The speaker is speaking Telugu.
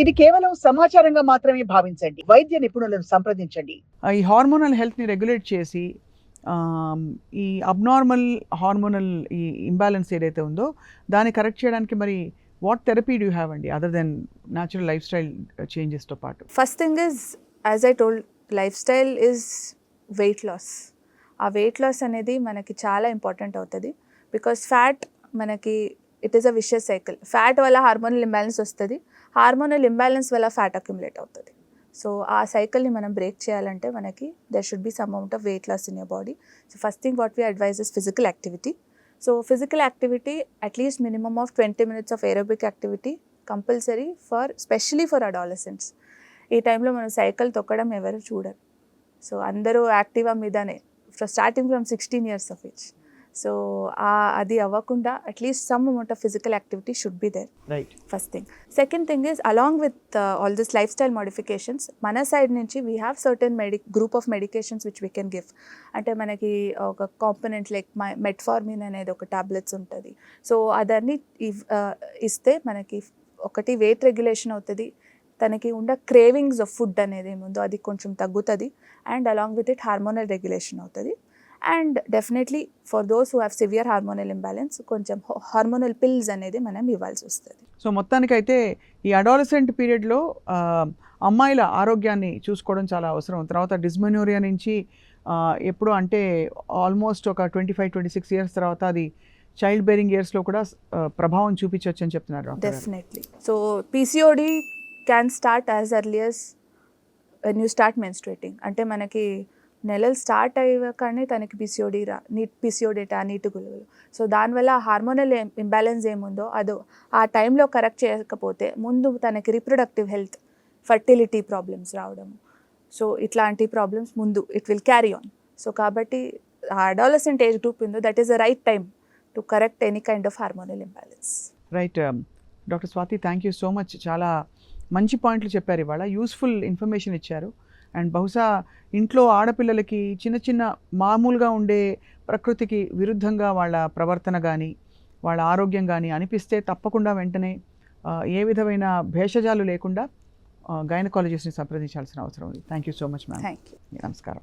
ఇది కేవలం సమాచారంగా మాత్రమే భావించండి. వైద్య నిపుణులను సంప్రదించండి. ఈ హార్మోనల్ హెల్త్ని రెగ్యులేట్ చేసి ఈ అబ్నార్మల్ హార్మోనల్ ఈ ఇంబ్యాలెన్స్ ఏదైతే ఉందో దాన్ని కరెక్ట్ చేయడానికి మరి వాట్ థెరపీ డూ హ్యావ్ అండి other than natural life style చేంజెస్తో పాటు? First thing is, as I told, life style is weight loss. ఆ వెయిట్ లాస్ అనేది మనకి చాలా ఇంపార్టెంట్ అవుతుంది. బికాస్ ఫ్యాట్ మనకి it is a vicious cycle. Fat వల్ల హార్మోనల్ ఇంబ్యాలెన్స్ వస్తుంది, హార్మోనల్ ఇంబ్యాలెన్స్ వల్ల ఫ్యాట్ అక్యుములేట్ అవుతుంది. సో ఆ సైకిల్ని మనం బ్రేక్ చేయాలంటే మనకి there should be some amount of weight loss in your body. So first thing what we advise is physical activity. So physical activity at least minimum of 20 minutes of aerobic activity compulsory specially for adolescents. ఈ టైంలో మనం సైకిల్ తొక్కడం ఎవరు చూడరు. సో అందరూ యాక్టివా మీదనే starting from 16 years of age. So అది అవ్వకుండా at least some amount of physical activity should be there. Right. First thing. Second thing is along with all this life style modifications మన సైడ్ నుంచి we have certain group of medications which we can give. అంటే మనకి ఒక కాంపోనెంట్ లైక్ మెట్ఫార్మిన్ అనేది ఒక టాబ్లెట్స్ ఉంటుంది. సో అదన్నీ ఇస్తే మనకి ఒకటి వెయిట్ రెగ్యులేషన్ అవుతుంది, తనకి ఉండే క్రేవింగ్స్ ఆఫ్ ఫుడ్ అనేది ఏముందో అది కొంచెం తగ్గుతుంది, and along with it hormonal regulation అవుతుంది. And definitely for those who have severe hormonal imbalance కొంచెం హార్మోనల్ పిల్స్ అనేది మనం ఇవ్వాల్సి వస్తుంది. సో మొత్తానికైతే ఈ అడాలసెంట్ పీరియడ్లో అమ్మాయిల ఆరోగ్యాన్ని చూసుకోవడం చాలా అవసరం. తర్వాత డిస్మెనోరియా నుంచి ఎప్పుడు అంటే ఆల్మోస్ట్ ఒక 25-26 years తర్వాత అది చైల్డ్ బేరింగ్ ఇయర్స్లో కూడా ప్రభావం చూపించవచ్చు అని చెప్తున్నారు. Definitely. So PCOD can start as early as when you start menstruating. అంటే మనకి నెలలు స్టార్ట్ అయ్యాకనే తనకి పీసీఓడేటా నీటి గులుగులు. సో దానివల్ల హార్మోనల్ ఇంబ్యాలెన్స్ ఏముందో అదో ఆ టైంలో కరెక్ట్ చేయకపోతే ముందు తనకి రీప్రొడక్టివ్ హెల్త్, ఫర్టిలిటీ ప్రాబ్లమ్స్ రావడము, సో ఇట్లాంటి ప్రాబ్లమ్స్ ముందు it will carry on. So కాబట్టి ఆ అడాలసెంట్ ఏజ్ గ్రూప్ ఉందో that is the right time to correct any kind of hormonal imbalance. Right. Doctor Swathi, thank you so much. చాలా మంచి పాయింట్లు చెప్పారు, ఇవాళ యూస్ఫుల్ ఇన్ఫర్మేషన్ ఇచ్చారు. అండ్ బహుశా ఇంట్లో ఆడపిల్లలకి చిన్న చిన్న మామూలుగా ఉండే ప్రకృతికి విరుద్ధంగా వాళ్ళ ప్రవర్తన కానీ వాళ్ళ ఆరోగ్యం కానీ అనిపిస్తే తప్పకుండా వెంటనే ఏ విధమైన భేషజాలు లేకుండా గైనకాలజిస్ట్ని సంప్రదించాల్సిన అవసరం ఉంది. Thank you so much ma'am. Thank you. నమస్కారం.